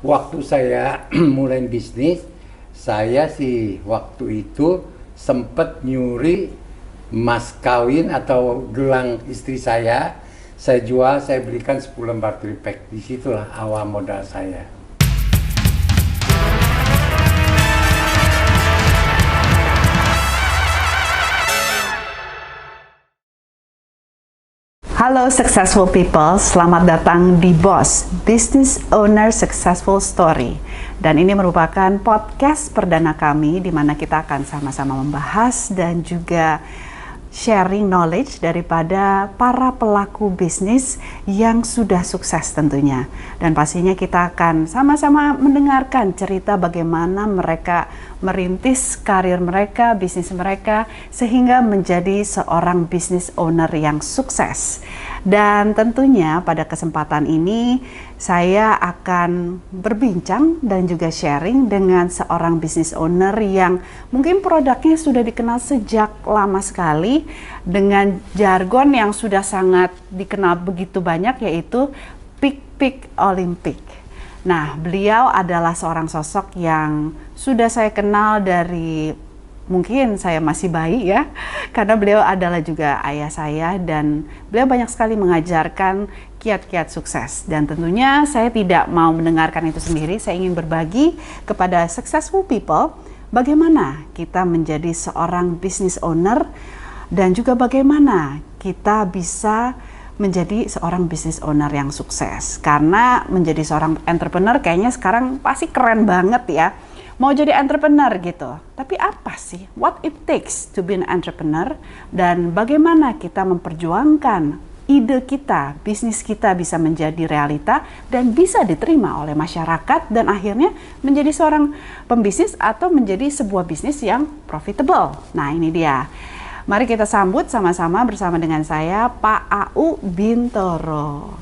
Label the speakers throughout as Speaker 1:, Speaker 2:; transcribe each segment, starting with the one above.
Speaker 1: waktu saya mulai bisnis, saya sih waktu itu sempet nyuri mas kawin atau gelang istri saya jual, saya belikan 10 lembar tripack. Disitulah awal modal saya.
Speaker 2: Halo successful people, selamat datang di Boss, Business Owner Successful Story. Dan ini merupakan podcast perdana kami di mana kita akan sama-sama membahas dan juga sharing knowledge daripada para pelaku bisnis yang sudah sukses tentunya. Dan pastinya kita akan sama-sama mendengarkan cerita bagaimana mereka merintis karir mereka, bisnis mereka, sehingga menjadi seorang business owner yang sukses. Dan tentunya pada kesempatan ini saya akan berbincang dan juga sharing dengan seorang business owner yang mungkin produknya sudah dikenal sejak lama sekali dengan jargon yang sudah sangat dikenal begitu banyak, yaitu Peak Olympic. Nah, beliau adalah seorang sosok yang sudah saya kenal dari mungkin saya masih bayi ya, karena beliau adalah juga ayah saya dan beliau banyak sekali mengajarkan kiat-kiat sukses. Dan tentunya saya tidak mau mendengarkan itu sendiri, saya ingin berbagi kepada successful people bagaimana kita menjadi seorang business owner dan juga bagaimana kita bisa menjadi seorang business owner yang sukses. Karena menjadi seorang entrepreneur kayaknya sekarang pasti keren banget ya, mau jadi entrepreneur gitu. Tapi apa sih what it takes to be an entrepreneur, dan bagaimana kita memperjuangkan ide kita, bisnis kita bisa menjadi realita dan bisa diterima oleh masyarakat dan akhirnya menjadi seorang pembisnis atau menjadi sebuah bisnis yang profitable. Nah, ini dia. Mari kita sambut sama-sama bersama dengan saya, Pak A.U. Bintoro.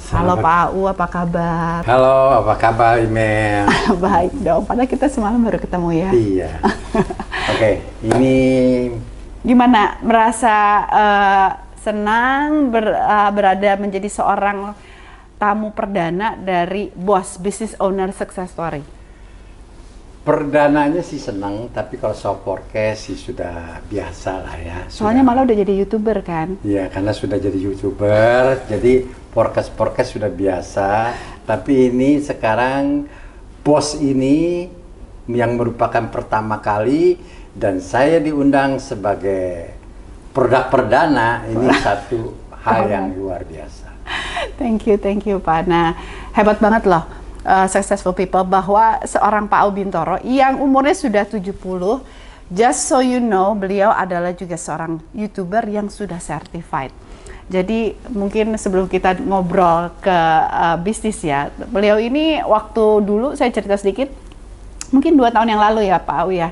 Speaker 2: Halo Pak A.U, apa kabar?
Speaker 1: Halo, apa kabar Imel?
Speaker 2: Baik dong, padahal kita semalam baru ketemu ya.
Speaker 1: Iya. Oke, ini
Speaker 2: gimana? Merasa senang berada menjadi seorang tamu perdana dari Boss Business Owner Success Story?
Speaker 1: perdananya sih senang, tapi kalau soal forecast sih sudah biasa lah ya.
Speaker 2: Soalnya malah udah jadi YouTuber kan?
Speaker 1: Iya, karena sudah jadi YouTuber, jadi forecast sudah biasa. Tapi ini sekarang Boss ini yang merupakan pertama kali dan saya diundang sebagai produk perdana, ini satu hal yang luar biasa.
Speaker 2: Thank you Pak. Nah, hebat banget loh. Successful people bahwa seorang Pak A.U. Bintoro yang umurnya sudah 70, just so you know, beliau adalah juga seorang YouTuber yang sudah certified. Jadi mungkin sebelum kita ngobrol ke bisnis ya, beliau ini waktu dulu saya cerita sedikit, mungkin 2 tahun yang lalu ya Pak A.U. ya,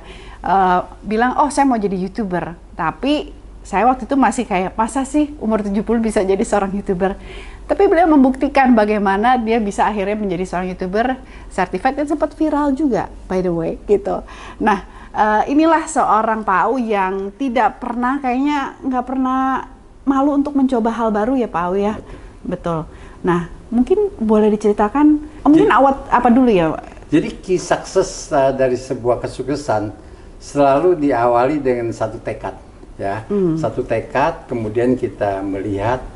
Speaker 2: bilang oh saya mau jadi YouTuber, tapi saya waktu itu masih kayak masa sih umur 70 bisa jadi seorang YouTuber. Tapi beliau membuktikan bagaimana dia bisa akhirnya menjadi seorang YouTuber certified dan sempat viral juga, by the way, gitu. Nah, inilah seorang Pak A.U. yang tidak pernah, kayaknya nggak pernah malu untuk mencoba hal baru ya Pak A.U. ya. Betul. Nah, mungkin boleh diceritakan, mungkin awal apa dulu ya?
Speaker 1: Jadi kisah sukses dari sebuah kesuksesan selalu diawali dengan satu tekad, ya. Satu tekad, kemudian kita melihat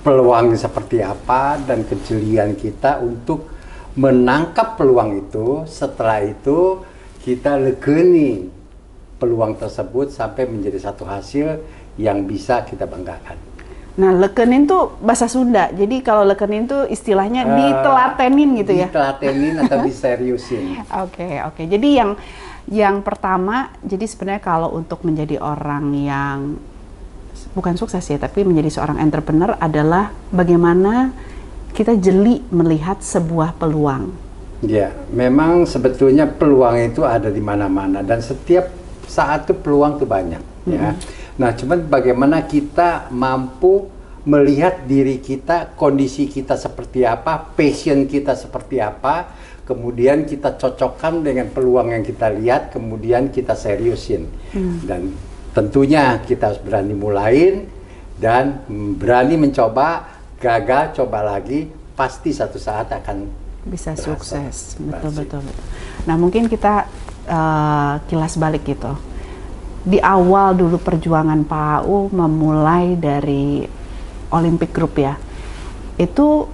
Speaker 1: peluang seperti apa dan kejelian kita untuk menangkap peluang itu. Setelah itu kita lekeni peluang tersebut sampai menjadi satu hasil yang bisa kita banggakan.
Speaker 2: Nah, lekenin tuh bahasa Sunda. Jadi kalau lekenin tuh istilahnya ditelatenin gitu ya.
Speaker 1: Ditelatenin atau diseriusin.
Speaker 2: Oke. Jadi yang pertama, jadi sebenarnya kalau untuk menjadi orang yang bukan sukses ya, tapi menjadi seorang entrepreneur adalah bagaimana kita jeli melihat sebuah peluang.
Speaker 1: Ya, memang sebetulnya peluang itu ada di mana-mana dan setiap saat itu peluang itu banyak, ya. Nah, cuman bagaimana kita mampu melihat diri kita, kondisi kita seperti apa, passion kita seperti apa, kemudian kita cocokkan dengan peluang yang kita lihat, kemudian kita seriusin. Dan tentunya kita harus berani mulain dan berani mencoba, gagal, coba lagi, pasti satu saat akan
Speaker 2: bisa
Speaker 1: berhasil.
Speaker 2: sukses. Betul. Nah, mungkin kita kilas balik gitu. Di awal dulu perjuangan Pak AU memulai dari Olympic Group ya. Itu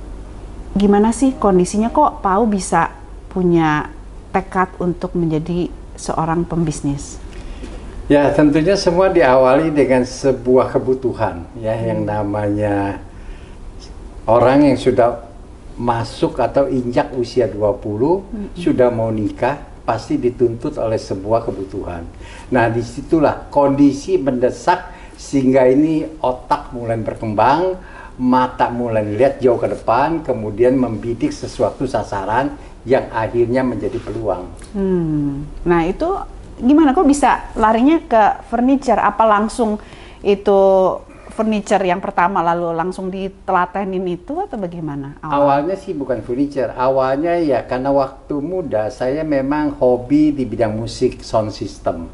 Speaker 2: gimana sih kondisinya, kok Pak AU bisa punya tekad untuk menjadi seorang pembisnis?
Speaker 1: Ya, tentunya semua diawali dengan sebuah kebutuhan ya, yang namanya orang yang sudah masuk atau injak usia 20 sudah mau nikah, pasti dituntut oleh sebuah kebutuhan. Nah, disitulah kondisi mendesak sehingga ini otak mulai berkembang, mata mulai lihat jauh ke depan, kemudian membidik sesuatu sasaran yang akhirnya menjadi peluang.
Speaker 2: Nah, itu gimana kok bisa larinya ke furniture? Apa langsung itu furniture yang pertama lalu langsung ditelatenin itu atau bagaimana?
Speaker 1: Awalnya sih bukan furniture, awalnya ya karena waktu muda saya memang hobi di bidang musik, sound system.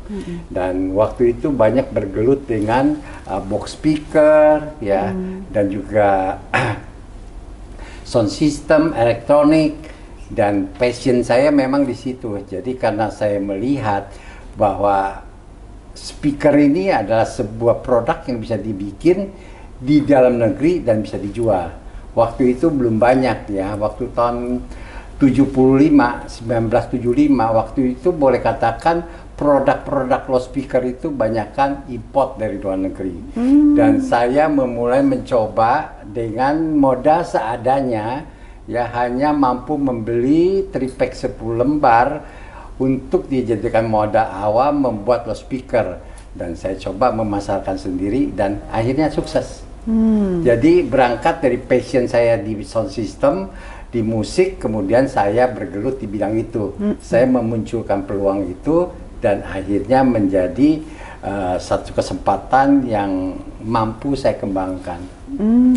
Speaker 1: Dan waktu itu banyak bergelut dengan box speaker ya, dan juga sound system, elektronik, dan passion saya memang di situ. Jadi karena saya melihat bahwa speaker ini adalah sebuah produk yang bisa dibikin di dalam negeri dan bisa dijual. Waktu itu belum banyak ya, waktu tahun 1975, waktu itu boleh katakan produk-produk loudspeaker itu banyakkan import dari luar negeri. Dan saya memulai mencoba dengan modal seadanya, ya hanya mampu membeli tripack 10 lembar untuk dijadikan modal awal membuat loudspeaker, dan saya coba memasarkan sendiri dan akhirnya sukses. Jadi berangkat dari passion saya di sound system, di musik, kemudian saya bergelut di bidang itu. Saya memunculkan peluang itu dan akhirnya menjadi satu kesempatan yang mampu saya kembangkan.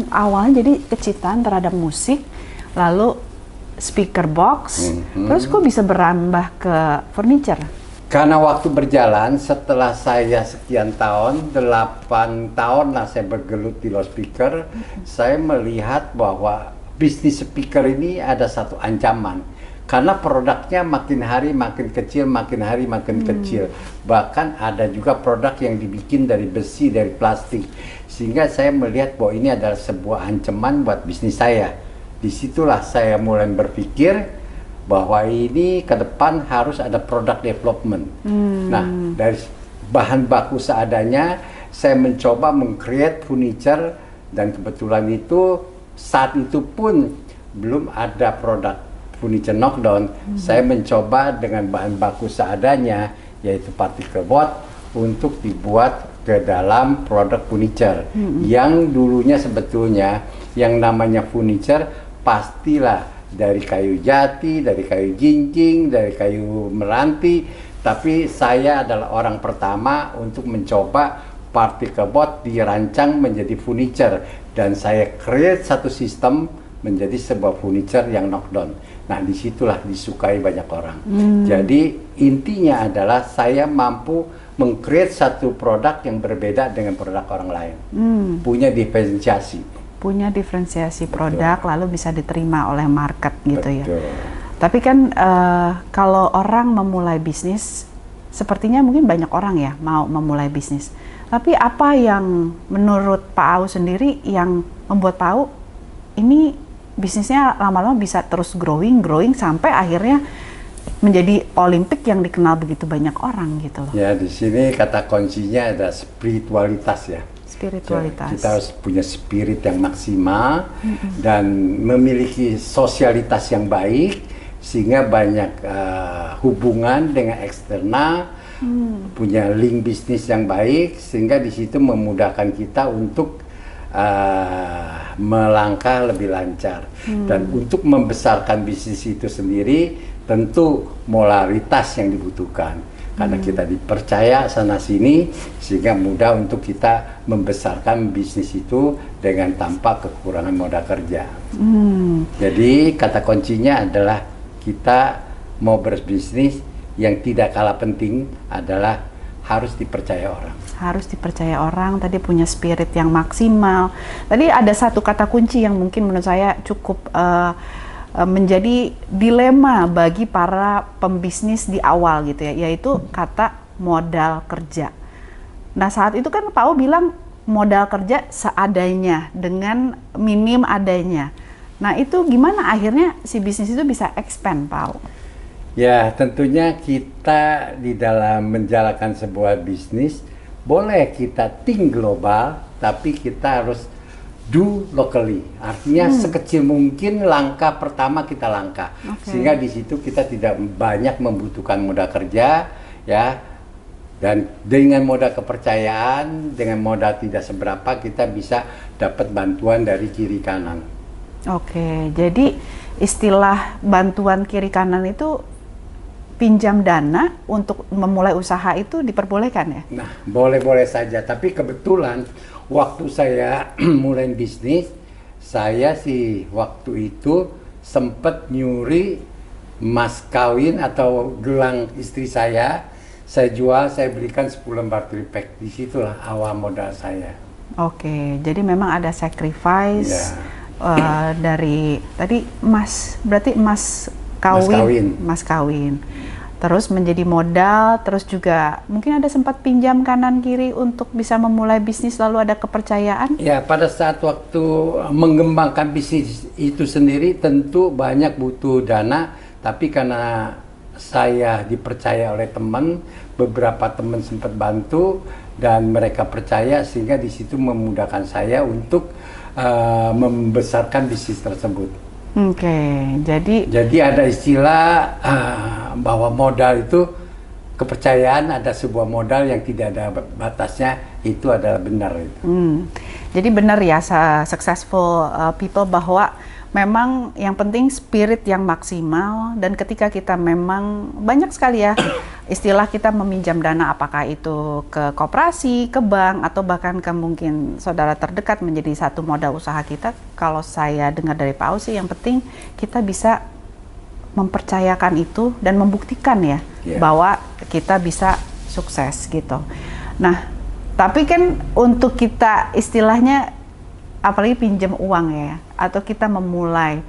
Speaker 2: Awalnya jadi kecintaan terhadap musik, lalu speaker box, terus kok bisa berambah ke furniture?
Speaker 1: Karena waktu berjalan, setelah saya sekian tahun, 8 tahun lah saya bergelut di loudspeaker, saya melihat bahwa bisnis speaker ini ada satu ancaman. Karena produknya makin hari makin kecil, makin hari makin kecil. Bahkan ada juga produk yang dibikin dari besi, dari plastik. Sehingga saya melihat bahwa ini adalah sebuah ancaman buat bisnis saya. Disitulah saya mulai berpikir bahwa ini ke depan harus ada product development. Nah, dari bahan baku seadanya, saya mencoba meng-create furniture, dan kebetulan itu saat itu pun belum ada produk furniture knockdown. Saya mencoba dengan bahan baku seadanya, yaitu particle board, untuk dibuat ke dalam produk furniture. Yang dulunya sebetulnya yang namanya furniture pastilah dari kayu jati, dari kayu jinjing, dari kayu meranti. Tapi saya adalah orang pertama untuk mencoba particle board dirancang menjadi furniture, dan saya create satu sistem menjadi sebuah furniture yang knockdown. Nah, disitulah disukai banyak orang. Jadi intinya adalah saya mampu meng-create satu produk yang berbeda dengan produk orang lain. Punya diferensiasi
Speaker 2: produk, lalu bisa diterima oleh market gitu.
Speaker 1: Betul.
Speaker 2: Ya. Tapi kan kalau orang memulai bisnis, sepertinya mungkin banyak orang ya mau memulai bisnis. Tapi apa yang menurut Pak AU sendiri yang membuat Pak AU ini bisnisnya lama-lama bisa terus growing sampai akhirnya menjadi Olimpik yang dikenal begitu banyak orang gitu loh.
Speaker 1: Ya, di sini kata kuncinya ada spiritualitas ya.
Speaker 2: Spiritualitas.
Speaker 1: Kita harus punya spirit yang maksimal dan memiliki sosialitas yang baik, sehingga banyak hubungan dengan eksternal, punya link bisnis yang baik, sehingga di situ memudahkan kita untuk melangkah lebih lancar. Dan untuk membesarkan bisnis itu sendiri tentu moralitas yang dibutuhkan. Karena kita dipercaya sana sini, sehingga mudah untuk kita membesarkan bisnis itu dengan tanpa kekurangan modal kerja. Jadi kata kuncinya adalah kita mau berbisnis, yang tidak kalah penting adalah harus dipercaya orang.
Speaker 2: Harus dipercaya orang, tadi punya spirit yang maksimal. Tadi ada satu kata kunci yang mungkin menurut saya cukup menjadi dilema bagi para pembisnis di awal gitu ya, yaitu kata modal kerja. Nah saat itu kan Pak O bilang modal kerja seadanya dengan minim adanya. Nah itu gimana akhirnya si bisnis itu bisa expand, Pak O?
Speaker 1: Ya tentunya kita di dalam menjalankan sebuah bisnis boleh kita think global, tapi kita harus do locally. Artinya sekecil mungkin langkah pertama kita langkah, sehingga di situ kita tidak banyak membutuhkan modal kerja, ya. Dan dengan modal kepercayaan, dengan modal tidak seberapa, kita bisa dapat bantuan dari kiri kanan.
Speaker 2: Oke, jadi istilah bantuan kiri kanan itu pinjam dana untuk memulai usaha itu diperbolehkan ya?
Speaker 1: Nah, boleh-boleh saja. Tapi kebetulan waktu saya mulai bisnis, saya sih waktu itu sempat nyuri emas kawin atau gelang istri saya jual, saya belikan 10 lembar tripack. Disitulah awal modal saya.
Speaker 2: Oke, jadi memang ada sacrifice dari tadi emas, berarti emas kawin. Terus menjadi modal, terus juga mungkin ada sempat pinjam kanan kiri untuk bisa memulai bisnis, lalu ada kepercayaan.
Speaker 1: Ya, pada saat waktu mengembangkan bisnis itu sendiri tentu banyak butuh dana, tapi karena saya dipercaya oleh teman, beberapa teman sempat bantu dan mereka percaya, sehingga di situ memudahkan saya untuk membesarkan bisnis tersebut.
Speaker 2: Oke,
Speaker 1: jadi ada istilah bahwa modal itu kepercayaan, ada sebuah modal yang tidak ada batasnya, itu adalah benar itu.
Speaker 2: Jadi benar ya, successful people, bahwa memang yang penting spirit yang maksimal, dan ketika kita memang banyak sekali ya istilah kita meminjam dana, apakah itu ke koperasi, ke bank, atau bahkan ke mungkin saudara terdekat menjadi satu modal usaha kita. Kalau saya dengar dari Pak O sih, yang penting kita bisa mempercayakan itu dan membuktikan ya bahwa kita bisa sukses gitu. Nah, tapi kan untuk kita istilahnya apalagi pinjam uang ya, atau kita memulai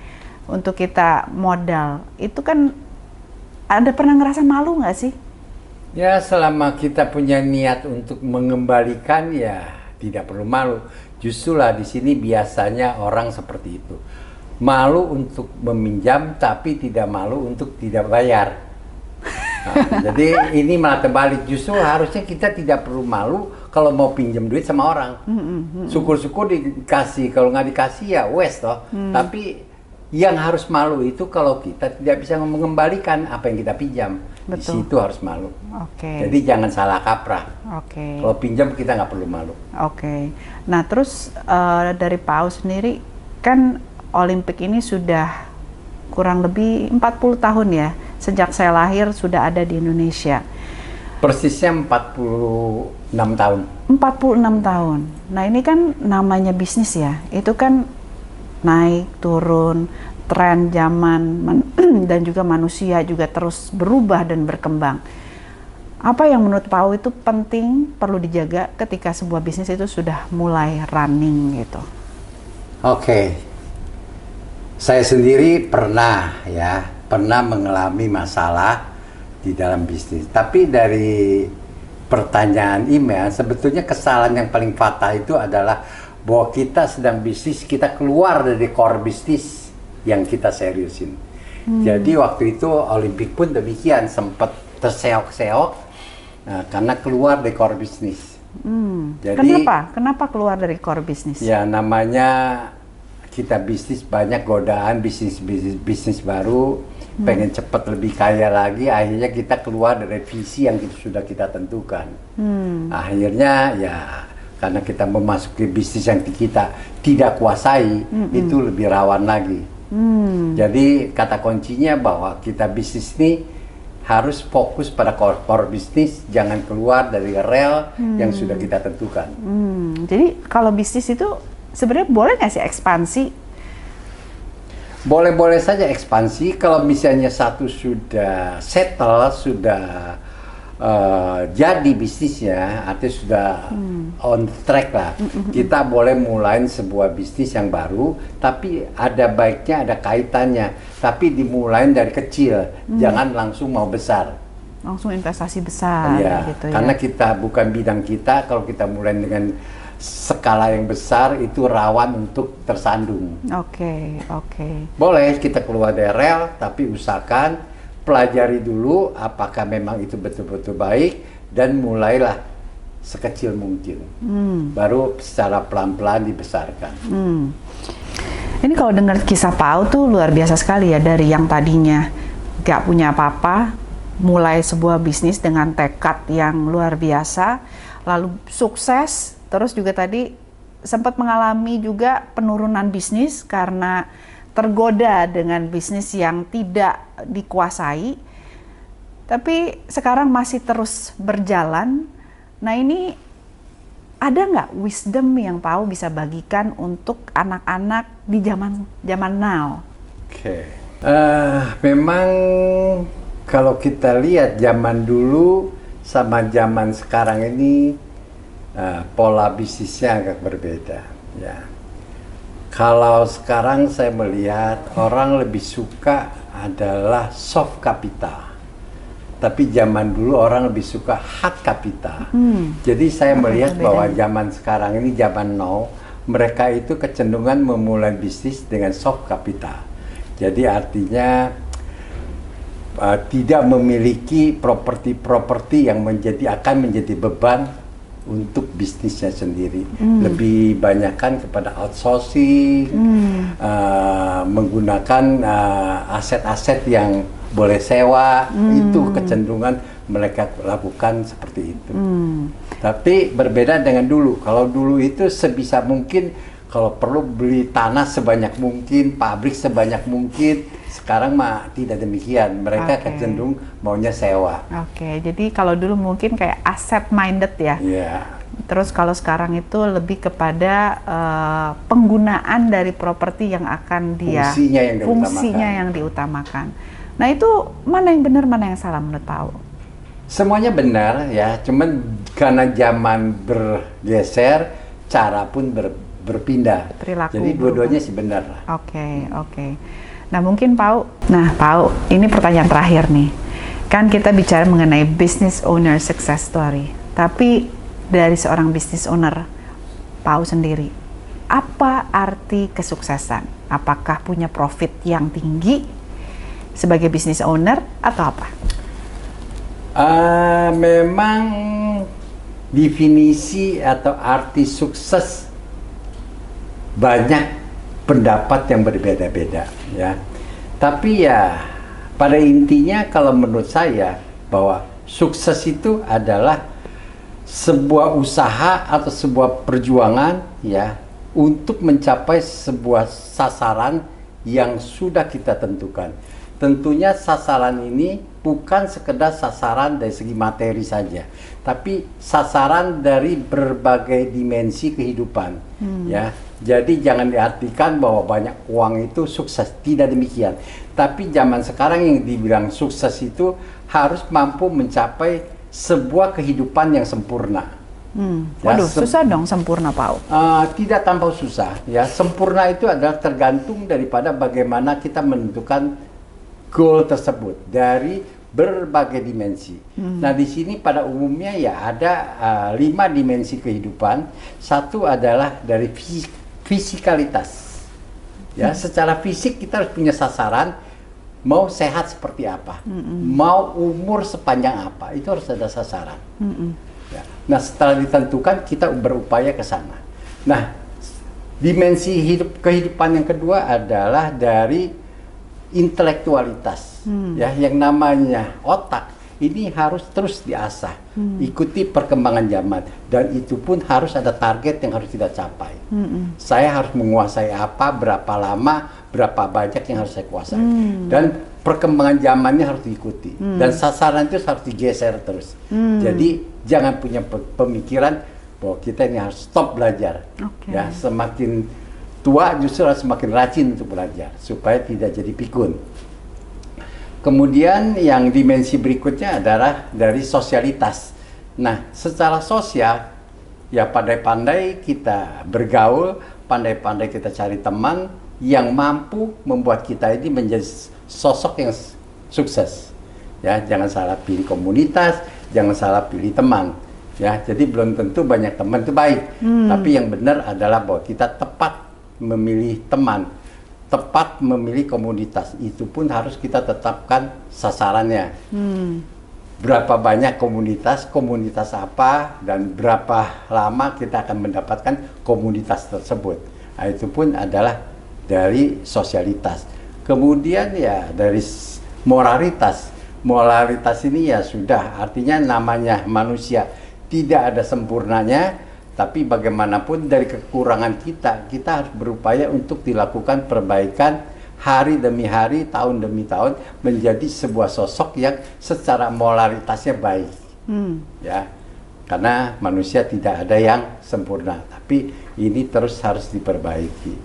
Speaker 2: untuk kita modal, itu kan ada pernah ngerasa malu nggak sih?
Speaker 1: Ya, selama kita punya niat untuk mengembalikan, ya tidak perlu malu. Justru lah di sini biasanya orang seperti itu. Malu untuk meminjam, tapi tidak malu untuk tidak bayar. Nah, jadi ini malah terbalik. Justru harusnya kita tidak perlu malu kalau mau pinjam duit sama orang. Syukur-syukur dikasih, kalau nggak dikasih ya wes toh. Tapi yang harus malu itu kalau kita tidak bisa mengembalikan apa yang kita pinjam. Betul. Di situ harus malu. Jadi jangan salah kaprah. Kalau pinjam kita nggak perlu malu.
Speaker 2: Nah terus dari Pak O sendiri kan Olimpik ini sudah kurang lebih 40 tahun ya, sejak saya lahir sudah ada di Indonesia.
Speaker 1: Persisnya 46 tahun.
Speaker 2: 46 tahun. Nah ini kan namanya bisnis ya, itu kan naik turun, tren zaman dan juga manusia juga terus berubah dan berkembang. Apa yang menurut Pak O itu penting, perlu dijaga ketika sebuah bisnis itu sudah mulai running gitu?
Speaker 1: Saya sendiri pernah mengalami masalah di dalam bisnis. Tapi dari pertanyaan email, sebetulnya kesalahan yang paling fatal itu adalah bahwa kita sedang bisnis, kita keluar dari core bisnis yang kita seriusin. Jadi waktu itu Olimpik pun demikian, sempat terseok-seok karena keluar dari core bisnis.
Speaker 2: Jadi, kenapa keluar dari core bisnis?
Speaker 1: Ya namanya kita bisnis banyak godaan, bisnis baru, pengen cepat lebih kaya lagi, akhirnya kita keluar dari visi yang sudah kita tentukan. Akhirnya ya karena kita memasuki bisnis yang kita tidak kuasai, itu lebih rawan lagi. Jadi kata kuncinya bahwa kita bisnis ini harus fokus pada core bisnis, jangan keluar dari rel yang sudah kita tentukan.
Speaker 2: Jadi kalau bisnis itu sebenarnya boleh nggak sih ekspansi?
Speaker 1: Boleh-boleh saja ekspansi kalau misalnya satu sudah settle, sudah jadi bisnisnya, artinya sudah on track lah. Kita boleh mulai sebuah bisnis yang baru, tapi ada baiknya, ada kaitannya. Tapi dimulai dari kecil, jangan langsung mau besar.
Speaker 2: Langsung investasi besar,
Speaker 1: Ya,
Speaker 2: gitu
Speaker 1: karena
Speaker 2: ya.
Speaker 1: kita bukan bidang kita. Kalau kita mulai dengan skala yang besar, itu rawan untuk tersandung.
Speaker 2: Oke.
Speaker 1: Boleh kita keluar dari rel, tapi usahakan pelajari dulu apakah memang itu betul-betul baik, dan mulailah sekecil mungkin. Baru secara pelan-pelan dibesarkan.
Speaker 2: Ini kalau dengar kisah Pau tuh luar biasa sekali ya, dari yang tadinya gak punya apa-apa, mulai sebuah bisnis dengan tekad yang luar biasa, lalu sukses, terus juga tadi sempat mengalami juga penurunan bisnis karena tergoda dengan bisnis yang tidak dikuasai, tapi sekarang masih terus berjalan. Nah, ini ada nggak wisdom yang Pau bisa bagikan untuk anak-anak di zaman now?
Speaker 1: Oke. Memang kalau kita lihat zaman dulu sama zaman sekarang ini, pola bisnisnya agak berbeda, ya. Kalau sekarang saya melihat orang lebih suka adalah soft capital, tapi zaman dulu orang lebih suka hard capital. Jadi saya melihat bahwa zaman sekarang ini, zaman now, mereka itu kecenderungan memulai bisnis dengan soft capital. Jadi artinya tidak memiliki properti-properti yang akan menjadi beban untuk bisnisnya sendiri. Lebih banyakkan kepada outsourcing, menggunakan aset-aset yang boleh sewa. Itu kecenderungan mereka lakukan seperti itu. Tapi berbeda dengan dulu. Kalau dulu itu sebisa mungkin, kalau perlu beli tanah sebanyak mungkin, pabrik sebanyak mungkin. Sekarang mah tidak demikian. Mereka cenderung maunya sewa.
Speaker 2: Oke, jadi kalau dulu mungkin kayak asset minded ya.
Speaker 1: Yeah.
Speaker 2: Terus kalau sekarang itu lebih kepada penggunaan dari properti yang akan dia fungsinya yang diutamakan. Nah, itu mana yang benar, mana yang salah menurut Pau?
Speaker 1: Semuanya benar ya, cuman karena zaman bergeser, cara pun berpindah.
Speaker 2: Perilaku
Speaker 1: jadi dua-duanya sih benar.
Speaker 2: Oke. Nah, mungkin Pau, ini pertanyaan terakhir nih. Kan kita bicara mengenai business owner success story. Tapi dari seorang business owner, Pau sendiri, apa arti kesuksesan? Apakah punya profit yang tinggi sebagai business owner atau apa?
Speaker 1: Memang definisi atau arti sukses banyak pendapat yang berbeda-beda, ya. Tapi ya pada intinya kalau menurut saya bahwa sukses itu adalah sebuah usaha atau sebuah perjuangan, ya, untuk mencapai sebuah sasaran yang sudah kita tentukan. Tentunya sasaran ini bukan sekedar sasaran dari segi materi saja, tapi sasaran dari berbagai dimensi kehidupan, ya. Jadi jangan diartikan bahwa banyak uang itu sukses, tidak demikian. Tapi zaman sekarang yang dibilang sukses itu harus mampu mencapai sebuah kehidupan yang sempurna.
Speaker 2: Waduh, susah dong sempurna, Pau.
Speaker 1: Tidak tanpa susah, ya. Sempurna itu adalah tergantung daripada bagaimana kita menentukan goal tersebut dari berbagai dimensi. Nah, di sini pada umumnya ya ada 5 dimensi kehidupan. Satu adalah dari fisikalitas. Ya, secara fisik kita harus punya sasaran, mau sehat seperti apa, mau umur sepanjang apa, itu harus ada sasaran. Ya. Nah, setelah ditentukan kita berupaya ke sana. Nah, dimensi kehidupan yang kedua adalah dari intelektualitas, ya, yang namanya otak ini harus terus diasah, ikuti perkembangan zaman, dan itu pun harus ada target yang harus kita capai. Saya harus menguasai apa, berapa lama, berapa banyak yang harus saya kuasai, dan perkembangan zamannya harus diikuti, dan sasaran itu harus digeser terus. Jadi jangan punya pemikiran bahwa kita ini harus stop belajar. Ya, semakin tua justru harus semakin rajin untuk belajar supaya tidak jadi pikun. Kemudian yang dimensi berikutnya adalah dari sosialitas. Nah, secara sosial, ya pandai-pandai kita bergaul, pandai-pandai kita cari teman yang mampu membuat kita ini menjadi sosok yang sukses. Ya, jangan salah pilih komunitas, jangan salah pilih teman. Ya, jadi belum tentu banyak teman itu baik, tapi yang benar adalah bahwa kita tepat memilih teman, tepat memilih komunitas. Itu pun harus kita tetapkan sasarannya. Berapa banyak komunitas apa, dan berapa lama kita akan mendapatkan komunitas tersebut. Nah, itu pun adalah dari sosialitas. Kemudian ya dari moralitas. Moralitas ini ya sudah, artinya namanya manusia tidak ada sempurnanya, tapi bagaimanapun dari kekurangan kita harus berupaya untuk dilakukan perbaikan hari demi hari, tahun demi tahun, menjadi sebuah sosok yang secara moralitasnya baik. Ya, karena manusia tidak ada yang sempurna, tapi ini terus harus diperbaiki.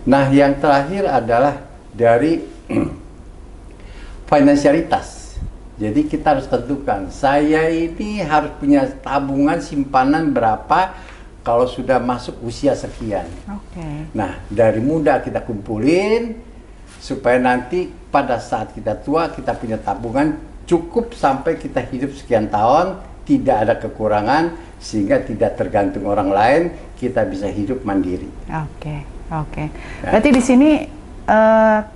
Speaker 1: Nah, yang terakhir adalah dari finansialitas. Jadi kita harus tentukan, saya ini harus punya tabungan simpanan berapa kalau sudah masuk usia sekian. Nah, dari muda kita kumpulin supaya nanti pada saat kita tua kita punya tabungan cukup sampai kita hidup sekian tahun, tidak ada kekurangan, sehingga tidak tergantung orang lain, kita bisa hidup mandiri.
Speaker 2: Oke. Berarti di sini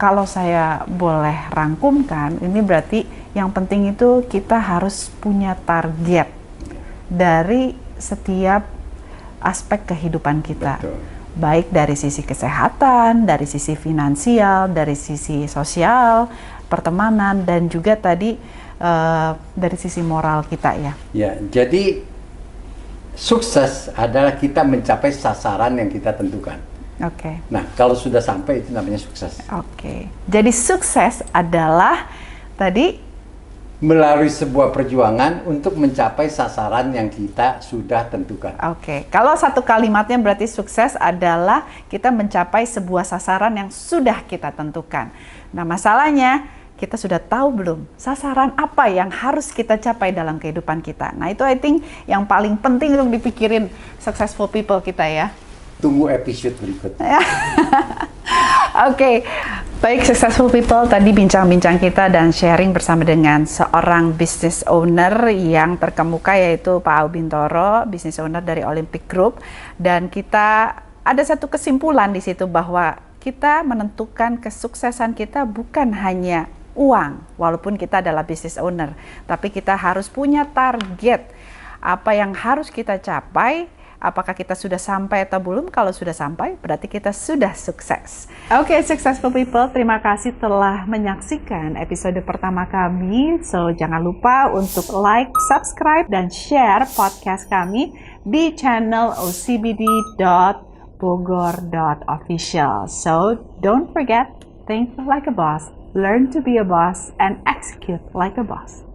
Speaker 2: kalau saya boleh rangkumkan, ini berarti yang penting itu kita harus punya target dari setiap aspek kehidupan kita.
Speaker 1: Betul.
Speaker 2: Baik dari sisi kesehatan, dari sisi finansial, dari sisi sosial, pertemanan, dan juga tadi dari sisi moral kita ya.
Speaker 1: Ya, jadi sukses adalah kita mencapai sasaran yang kita tentukan. Nah, kalau sudah sampai itu namanya sukses.
Speaker 2: Jadi sukses adalah tadi
Speaker 1: melalui sebuah perjuangan untuk mencapai sasaran yang kita sudah tentukan.
Speaker 2: Kalau satu kalimatnya berarti sukses adalah kita mencapai sebuah sasaran yang sudah kita tentukan. Nah, masalahnya kita sudah tahu belum sasaran apa yang harus kita capai dalam kehidupan kita. Nah, itu I think yang paling penting untuk dipikirin successful people kita ya.
Speaker 1: Tunggu episode berikutnya.
Speaker 2: Baik successful people, tadi bincang-bincang kita dan sharing bersama dengan seorang business owner yang terkemuka yaitu Pak Au Bintoro, business owner dari Olympic Group, dan kita ada satu kesimpulan di situ bahwa kita menentukan kesuksesan kita bukan hanya uang, walaupun kita adalah business owner, tapi kita harus punya target apa yang harus kita capai. Apakah kita sudah sampai atau belum? Kalau sudah sampai, berarti kita sudah sukses. Successful people, terima kasih telah menyaksikan episode pertama kami. So, jangan lupa untuk like, subscribe, dan share podcast kami di channel ocbd.bogor.official. So, don't forget, think like a boss, learn to be a boss, and execute like a boss.